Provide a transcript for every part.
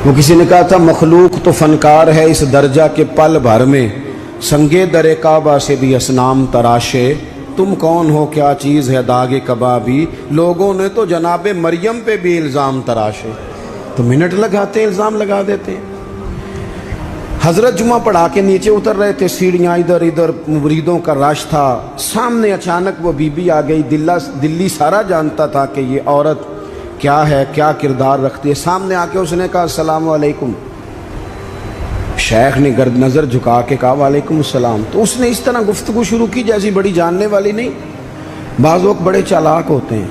وہ کسی نے کہا تھا مخلوق تو فنکار ہے اس درجہ کے پل بھر میں سنگے در کعبہ سے بھی اصنام تراشے، تم کون ہو کیا چیز ہے داغ کبابی، لوگوں نے تو جناب مریم پہ بھی الزام تراشے۔ تو منٹ لگاتے ہیں، الزام لگا دیتے ہیں۔ حضرت جمعہ پڑھا کے نیچے اتر رہے تھے، سیڑھیاں ادھر ادھر، مریدوں کا رش تھا، سامنے اچانک وہ بی بی آ گئی۔ دلی سارا جانتا تھا کہ یہ عورت کیا ہے، کیا کردار رکھتی ہے۔ سامنے آ کے اس نے کہا السلام علیکم۔ شیخ نے گرد نظر جھکا کے کہا وعلیکم السلام۔ تو اس نے اس طرح گفتگو شروع کی جیسی بڑی جاننے والی نہیں۔ بعض لوگ بڑے چالاک ہوتے ہیں۔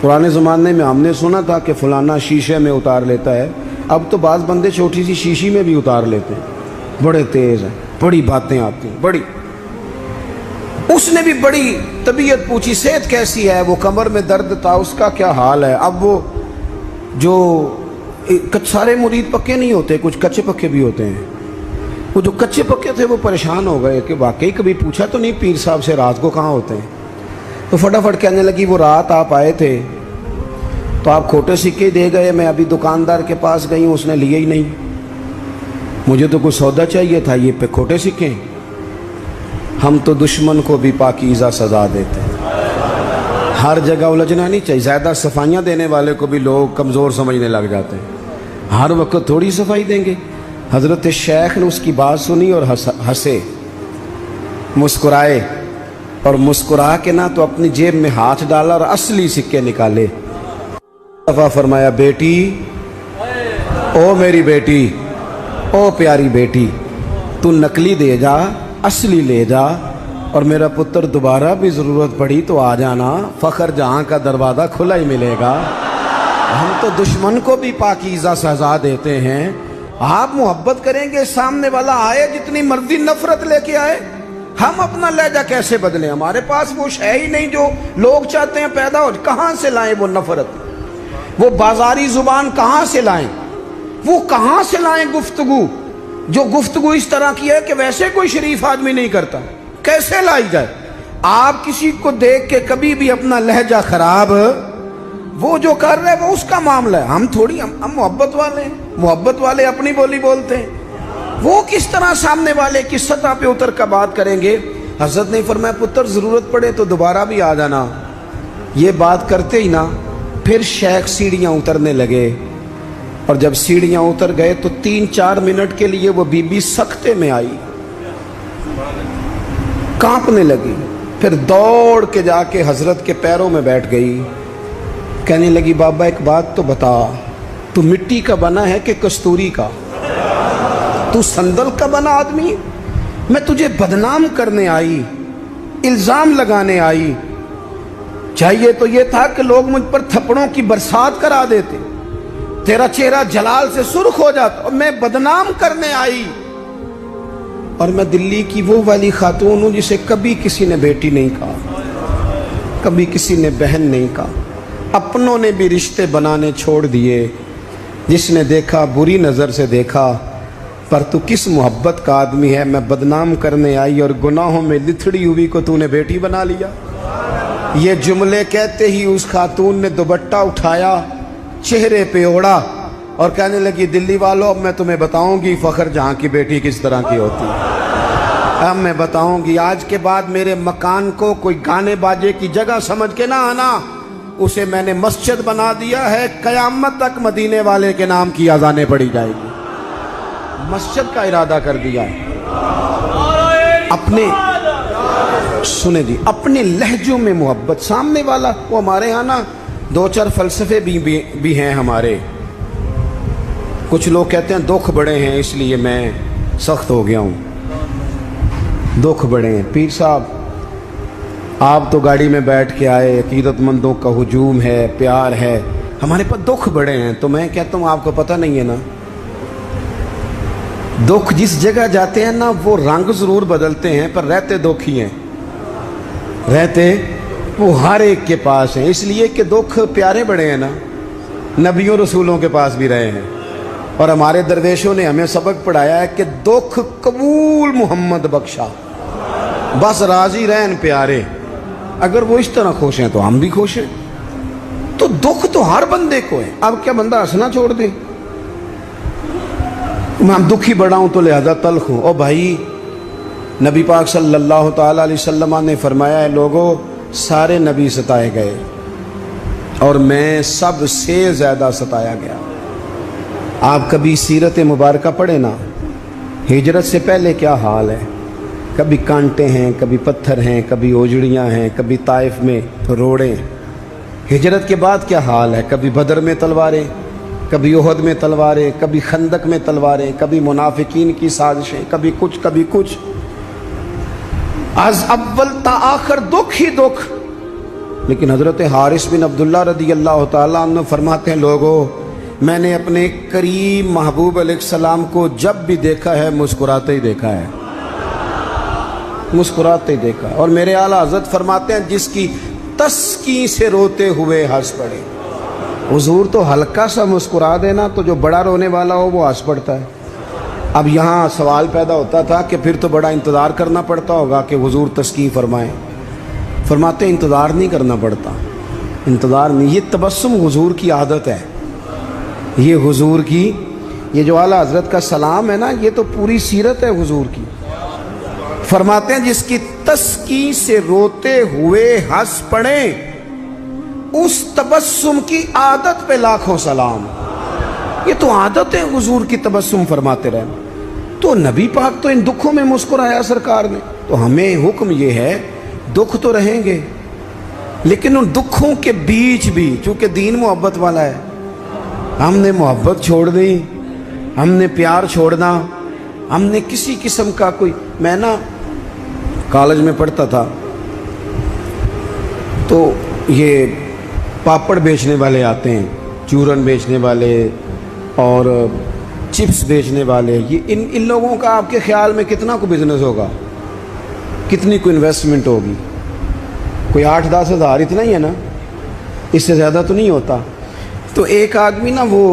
پرانے زمانے میں ہم نے سنا تھا کہ فلانا شیشے میں اتار لیتا ہے، اب تو بعض بندے چھوٹی سی شیشی میں بھی اتار لیتے ہیں، بڑے تیز ہیں، بڑی باتیں آتی ہیں، بڑی۔ اس نے بھی بڑی طبیعت پوچھی، صحت کیسی ہے؟ وہ کمر میں درد تھا، اس کا کیا حال ہے؟ اب وہ جو سارے مرید پکے نہیں ہوتے، کچھ کچے پکے بھی ہوتے ہیں۔ وہ جو کچے پکے تھے وہ پریشان ہو گئے کہ واقعی کبھی پوچھا تو نہیں پیر صاحب سے رات کو کہاں ہوتے ہیں؟ تو فٹافٹ کہنے لگی وہ رات آپ آئے تھے تو آپ کھوٹے سکے دے گئے، میں ابھی دکاندار کے پاس گئی ہوں، اس نے لیے ہی نہیں، مجھے تو کوئی سودا چاہیے تھا، یہ پہ کھوٹے سکے۔ ہم تو دشمن کو بھی پاکیزہ سزا دیتے ہیں۔ ہر جگہ الجھنا نہیں چاہیے، زیادہ صفائیاں دینے والے کو بھی لوگ کمزور سمجھنے لگ جاتے ہیں۔ ہر وقت تھوڑی صفائی دیں گے۔ حضرت شیخ نے اس کی بات سنی اور ہنسے، مسکرائے، اور مسکرا کے نہ تو اپنی جیب میں ہاتھ ڈالا اور اصلی سکے نکالے۔ دفعہ فرمایا بیٹی، او میری بیٹی، او پیاری بیٹی، تو نقلی دے جا، اصلی لے جا، اور میرا پتر دوبارہ بھی ضرورت پڑی تو آ جانا، فخر جہاں کا دروازہ کھلا ہی ملے گا۔ ہم تو دشمن کو بھی پاکیزہ سزا دیتے ہیں۔ آپ محبت کریں گے، سامنے والا آئے جتنی مرضی نفرت لے کے آئے، ہم اپنا لہجہ کیسے بدلیں؟ ہمارے پاس وہ ہے ہی نہیں جو لوگ چاہتے ہیں پیدا ہو۔ کہاں سے لائیں وہ نفرت؟ وہ بازاری زبان کہاں سے لائیں؟ وہ کہاں سے لائیں گفتگو جو گفتگو اس طرح کی ہے کہ ویسے کوئی شریف آدمی نہیں کرتا؟ کیسے لائی جائے؟ آپ کسی کو دیکھ کے کبھی بھی اپنا لہجہ خراب، وہ جو کر رہے وہ اس کا معاملہ ہے، ہم تھوڑی، ہم محبت والے ہیں، محبت والے اپنی بولی بولتے ہیں۔ وہ کس طرح سامنے والے کی سطح پہ اتر کر بات کریں گے؟ حضرت نے فرمایا پتر ضرورت پڑے تو دوبارہ بھی آ جانا۔ یہ بات کرتے ہی نا پھر شیخ سیڑھیاں اترنے لگے، اور جب سیڑھیاں اتر گئے تو 3-4 منٹ کے لیے وہ بی بی سکتے میں آئی، کانپنے لگی، پھر دوڑ کے جا کے حضرت کے پیروں میں بیٹھ گئی، کہنے لگی بابا ایک بات تو بتا، تو مٹی کا بنا ہے کہ کستوری کا؟ تو سندل کا بنا آدمی؟ میں تجھے بدنام کرنے آئی، الزام لگانے آئی، چاہیے تو یہ تھا کہ لوگ مجھ پر تھپڑوں کی برسات کرا دیتے، تیرا چہرہ جلال سے سرخ ہو جاتا، اور میں بدنام کرنے آئی۔ اور میں دلی کی وہ والی خاتون ہوں جسے کبھی کسی نے بیٹی نہیں کہا، کبھی کسی نے بہن نہیں کہا، اپنوں نے بھی رشتے بنانے چھوڑ دیے، جس نے دیکھا بری نظر سے دیکھا، پر تو کس محبت کا آدمی ہے؟ میں بدنام کرنے آئی اور گناہوں میں لتھڑی ہوئی کو تو نے بیٹی بنا لیا۔ یہ جملے کہتے ہی اس خاتون نے دوپٹہ اٹھایا، چہرے پہ اوڑا، اور کہنے لگی دلی والوں اب میں تمہیں بتاؤں گی فخر جہاں کی بیٹی کس طرح کی ہوتی ہے، اب میں بتاؤں گی۔ آج کے بعد میرے مکان کو کوئی گانے باجے کی جگہ سمجھ کے نہ آنا، اسے میں نے مسجد بنا دیا ہے، قیامت تک مدینے والے کے نام کی اذانیں پڑھی جائے گی، مسجد کا ارادہ کر دیا ہے۔ اپنے سنیں جی، اپنے لہجوں میں محبت، سامنے والا وہ ہمارے ہاں نا 2-4 فلسفے بھی ہیں ہمارے۔ کچھ لوگ کہتے ہیں دکھ بڑے ہیں اس لیے میں سخت ہو گیا ہوں، دکھ بڑے ہیں۔ پیر صاحب آپ تو گاڑی میں بیٹھ کے آئے، عقیدت مندوں کا ہجوم ہے، پیار ہے، ہمارے پاس دکھ بڑے ہیں، تو میں کہتا ہوں آپ کو پتہ نہیں ہے نا، دکھ جس جگہ جاتے ہیں نا وہ رنگ ضرور بدلتے ہیں پر رہتے دکھ ہی ہیں، رہتے وہ ہر ایک کے پاس ہیں، اس لیے کہ دکھ پیارے بڑے ہیں نا، نبیوں رسولوں کے پاس بھی رہے ہیں، اور ہمارے درویشوں نے ہمیں سبق پڑھایا ہے کہ دکھ قبول محمد بخشا، بس راضی رہن پیارے، اگر وہ اس طرح خوش ہیں تو ہم بھی خوش ہیں۔ تو دکھ تو ہر بندے کو ہے، اب کیا بندہ ہنسنا چھوڑ دے؟ मैं दुखी बड़ा हूँ तो लिहाजा तल्ख हूँ। ओ भाई, नबी पाक सल्लल्लाहु ताला अलैहि वसल्लम ने फरमाया है, लोगों सारे नबी सताए गए और मैं सबसे ज़्यादा सताया गया। आप कभी सीरत मुबारक पढ़े ना, हिजरत से पहले क्या हाल है, कभी कांटे हैं, कभी पत्थर हैं, कभी ओजड़ियाँ हैं, कभी ताइफ में रोड़े। हिजरत के बाद क्या हाल है, कभी बदर में तलवारें, कभी ओहद में तलवारें, कभी खंदक में तलवारें, कभी मुनाफिकीन की साजिशें, कभी कुछ कभी कुछ। आज अव्वल ता आखिर दुख ही दुख। लेकिन हजरत हारिस बिन अब्दुल्ला रदी अल्लाह तआला अन्हु फरमाते हैं, लोगों मैंने अपने करीम महबूब अलैहिस्सलाम को जब भी देखा है मुस्कुराते ही देखा है, मुस्कुराते ही देखा। और मेरे आला हजरत फरमाते हैं, जिसकी तस्की से रोते हुए हंस पड़े। हुजूर तो हल्का सा मुस्कुरा देना तो जो बड़ा रोने वाला हो वो हंस पड़ता है। अब यहाँ सवाल पैदा होता था कि फिर तो बड़ा इंतज़ार करना पड़ता होगा कि हुजूर तस्की फरमाएं। फरमाते इंतज़ार नहीं करना पड़ता, इंतज़ार नहीं, ये तबस्सुम हुजूर की आदत है। ये हुजूर की, ये जो आला हजरत का सलाम है ना, ये तो पूरी सीरत है हुजूर की। फरमाते हैं, जिसकी तस्की से रोते हुए हंस पड़े, उस तबस्सुम की आदत पे लाखों सलाम। ये तो आदत है हुजूर की तबस्सुम फरमाते रहना। तो नबी पाक तो इन दुखों में मुस्कुराया सरकार ने, तो हमें हुक्म ये है, दुख तो रहेंगे लेकिन उन दुखों के बीच भी, चूंकि दीन मोहब्बत वाला है, हमने मोहब्बत छोड़ दी, हमने प्यार छोड़ना, हमने किसी किस्म का कोई। मैं ना कॉलेज में पढ़ता था तो ये पापड़ बेचने वाले आते हैं, चूरन बेचने वाले और चिप्स बेचने वाले। ये इन लोगों का आपके ख्याल में कितना को बिजनेस होगा, कितनी को इन्वेस्टमेंट होगी? कोई 8-10 हज़ार इतना ही है ना, इससे ज़्यादा तो नहीं होता। तो एक आदमी ना वो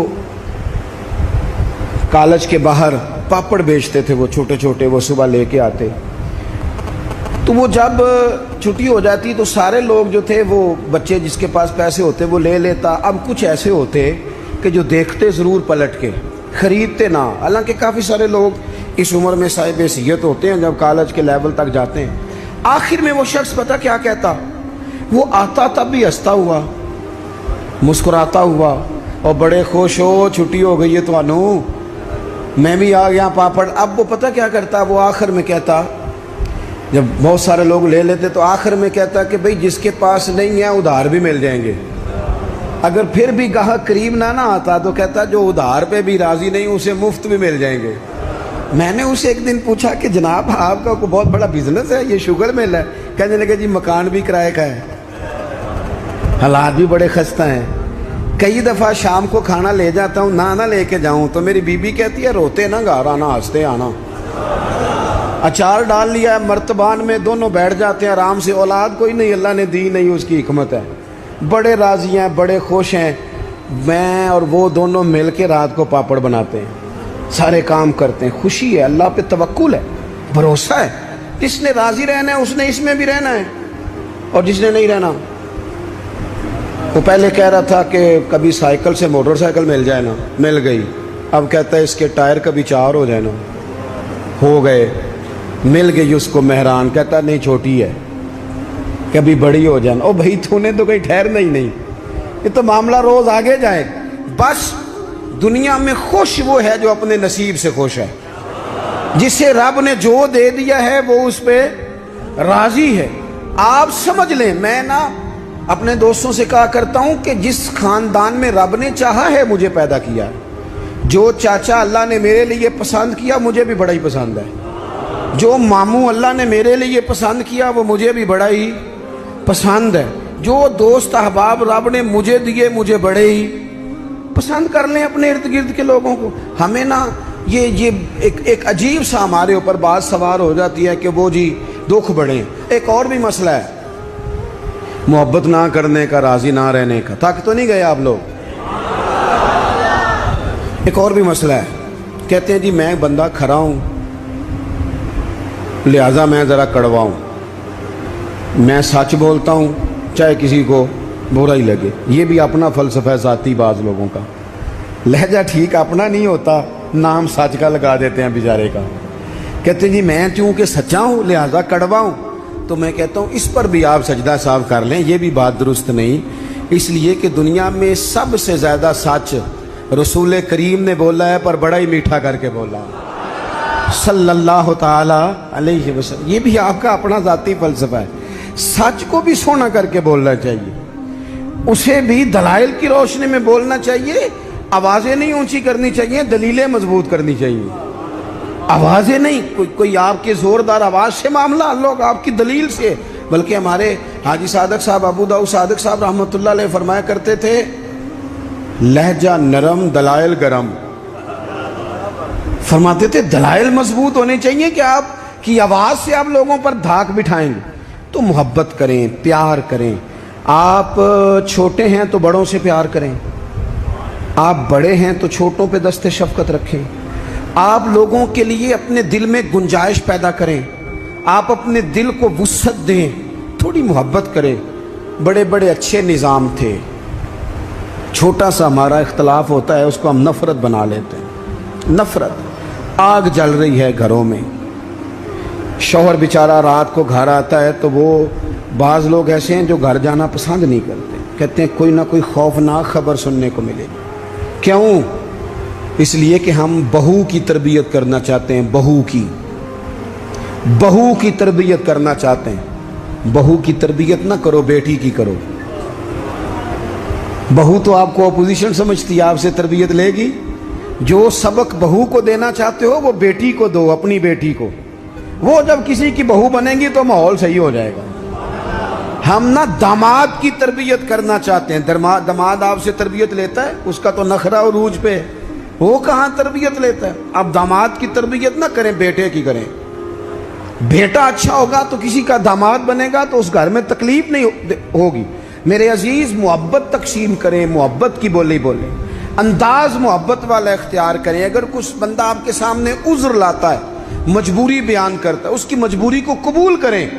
कॉलेज के बाहर पापड़ बेचते थे, वो छोटे छोटे, वो सुबह लेके आते। तो वो जब छुट्टी हो जाती तो सारे लोग जो थे, वो बच्चे जिसके पास पैसे होते वो ले लेता। अब कुछ ऐसे होते कि जो देखते ज़रूर पलट के, ख़रीदते ना। हालांकि काफ़ी सारे लोग इस उम्र में साहिब हैसियत होते हैं, जब कॉलेज के लेवल तक जाते हैं। आखिर में वो शख्स पता क्या कहता, वो आता तब भी हंसता हुआ, मुस्कुराता हुआ, और बड़े खुश हो छुट्टी हो गई है तो मैं भी आ गया पापड़। अब वो पता क्या करता, वो आखिर में कहता, जब बहुत सारे लोग ले लेते तो आखिर में कहता कि भाई जिसके पास नहीं है उधार भी मिल जाएंगे। अगर फिर भी गाहक करीब ना आता तो कहता जो उधार पे भी राजी नहीं उसे मुफ्त भी मिल जाएंगे। मैंने उसे एक दिन पूछा कि जनाब आपका कोई बहुत बड़ा बिजनेस है, ये शुगर मिल है? कहने लगे जी मकान भी किराए का है, हालात भी बड़े खस्ता हैं। कई दफ़ा शाम को खाना ले जाता हूँ, ना लेके जाऊँ तो मेरी बीबी कहती है रोते ना घर आना, हंसते आना। अचार डाल लिया है मर्तबान में, दोनों बैठ जाते हैं आराम से। औलाद कोई नहीं, अल्लाह ने दी नहीं, उसकी हिकमत है। बड़े राजी हैं, बड़े खुश हैं। मैं और वो दोनों मिल के रात को पापड़ बनाते हैं, सारे काम करते हैं। खुशी है, अल्लाह पे तवक्कुल है, भरोसा है। जिसने राजी रहना है उसने इसमें भी रहना है, और जिसने नहीं रहना, वो पहले कह रहा था कि कभी साइकिल से मोटरसाइकिल मिल जाए ना, मिल गई। अब कहता है इसके टायर कभी 4 हो जाए ना, हो गए। मिल गई उसको मेहरान, कहता नहीं छोटी है, कभी बड़ी हो जाए। ओ भाई तूने तो कहीं ठहरना ही नहीं, ये तो मामला रोज आगे जाए। बस दुनिया में खुश वो है जो अपने नसीब से खुश है, जिसे रब ने जो दे दिया है वो उस पर राजी है। आप समझ लें, मैं ना अपने दोस्तों से कहा करता हूं कि जिस खानदान में रब ने चाहा है मुझे पैदा किया, जो चाचा अल्लाह ने मेरे लिए पसंद किया मुझे भी बड़ा ही पसंद है, जो मामू अल्लाह ने मेरे लिए पसंद किया वो मुझे भी बड़ा ही पसंद है, जो दोस्त अहबाब रब ने मुझे दिए मुझे बड़े ही पसंद। कर लें अपने इर्द गिर्द के लोगों को। हमें ना ये एक अजीब सा हमारे ऊपर बात सवार हो जाती है कि वो जी दुख बढ़े। एक और भी मसला है मोहब्बत ना करने का, राजी ना रहने का। थक तो नहीं गए आप लोग? एक और भी मसला है, कहते हैं जी मैं बंदा खरा हूं लिहाजा मैं ज़रा कड़वा हूँ, मैं सच बोलता हूँ चाहे किसी को बुरा ही लगे। ये भी अपना फ़लसफ़ा है ज़ाती बाज़ लोगों का। लहजा ठीक अपना नहीं होता नाम सच का लगा देते हैं बेचारे का। कहते हैं जी मैं चूंकि सच्चा हूँ लिहाजा कड़वा हूँ। तो मैं कहता हूँ इस पर भी आप सजदा साफ कर लें, ये भी बात दुरुस्त नहीं। इसलिए कि दुनिया में सबसे ज़्यादा सच रसूल करीम ने बोला है, पर बड़ा ही मीठा करके बोला सल्लल्लाहु ताला अलैहि वसल्लम। ये भी आपका अपना ज़ाती फ़लसफ़ा है। सच को भी सोना करके बोलना चाहिए, उसे भी दलाइल की रोशनी में बोलना चाहिए। आवाज़ें नहीं ऊंची करनी चाहिए, दलीलें मजबूत करनी चाहिए। आवाज़ें नहीं, कोई आपके ज़ोरदार आवाज़ से मामला, लोग आपकी दलील से। बल्कि हमारे हाजी सादक साहब, अबू दाऊद सादक साहब रहमतुल्लाह अलैह फरमाया करते थे, लहजा नरम दलाइल गरम। फरमाते थे दलाइल मजबूत होने चाहिए कि आपकी आवाज़ से आप लोगों पर धाक बिठाएंगे। तो मोहब्बत करें, प्यार करें। आप छोटे हैं तो बड़ों से प्यार करें, आप बड़े हैं तो छोटों पे दस्ते शफकत रखें। आप लोगों के लिए अपने दिल में गुंजाइश पैदा करें, आप अपने दिल को वुसअत दें, थोड़ी मोहब्बत करें। बड़े बड़े अच्छे निज़ाम थे, छोटा सा हमारा इख्तलाफ होता है उसको हम नफ़रत बना लेते हैं। नफ़रत, आग जल रही है घरों में, शौहर बेचारा रात को घर आता है तो वो, बाज़ लोग ऐसे हैं जो घर जाना पसंद नहीं करते, कहते हैं कोई ना कोई खौफनाक खबर सुनने को मिलेगी। क्यों? इसलिए कि हम बहू की तरबियत करना चाहते हैं, बहू की तरबियत करना चाहते हैं। बहू की तरबियत ना करो, बेटी की करो। बहू तो आपको अपोजिशन समझती है, आपसे तरबियत लेगी। जो सबक बहू को देना चाहते हो वो बेटी को दो, अपनी बेटी को। वो जब किसी की बहू बनेगी तो माहौल सही हो जाएगा। हम ना दामाद की तरबियत करना चाहते हैं। दामाद आपसे तरबियत लेता है, उसका तो नखरा और रूज पे, वो कहाँ तरबियत लेता है। अब दामाद की तरबियत ना करें, बेटे की करें। बेटा अच्छा होगा तो किसी का दामाद बनेगा तो उस घर में तकलीफ नहीं होगी। मेरे अजीज, मोहब्बत तकसीम करें, मोहब्बत की बोली बोलें, अंदाज मोहब्बत वाला इख्तियार करें। अगर कुछ बंदा आपके सामने उज़्र लाता है, मजबूरी बयान करता है, उसकी मजबूरी को कबूल करें।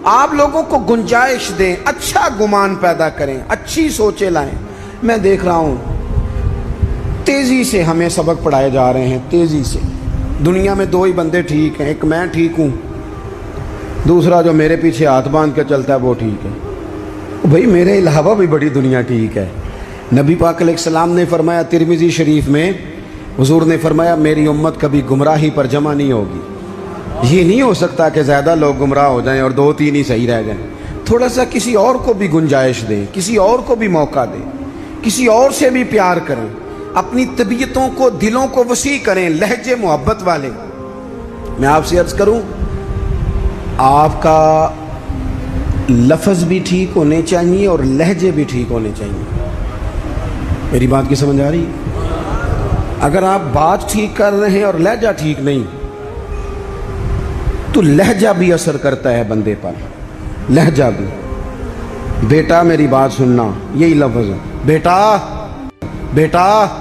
आप लोगों को गुंजाइश दें, अच्छा गुमान पैदा करें, अच्छी सोचें लाएं। मैं देख रहा हूँ तेज़ी से हमें सबक पढ़ाए जा रहे हैं, तेज़ी से। दुनिया में दो ही बंदे ठीक हैं, एक मैं ठीक हूँ, दूसरा जो मेरे पीछे हाथ बांध के चलता है वो ठीक है। भाई मेरे अलावा भी बड़ी दुनिया ठीक है। नबी पाक अलैहिस्सलाम ने फरमाया तिरमिज़ी शरीफ में, हुजूर ने फरमाया मेरी उम्मत कभी गुमराही पर जमा नहीं होगी। ये नहीं हो सकता कि ज़्यादा लोग गुमराह हो जाएं और दो तीन ही सही रह जाएं। थोड़ा सा किसी और को भी गुंजाइश दें, किसी और को भी मौका दें, किसी और से भी प्यार करें। अपनी तबीयतों को, दिलों को वसी करें, लहजे मोहब्बत वाले। मैं आपसे अर्ज़ करूं, आपका लफ्ज़ भी ठीक होने चाहिए और लहजे भी ठीक होने चाहिए। मेरी बात की समझ आ रही है? अगर आप बात ठीक कर रहे हैं और लहजा ठीक नहीं, तो लहजा भी असर करता है बंदे पर, लहजा भी। बेटा मेरी बात सुनना, यही लफ्ज़ है, बेटा बेटा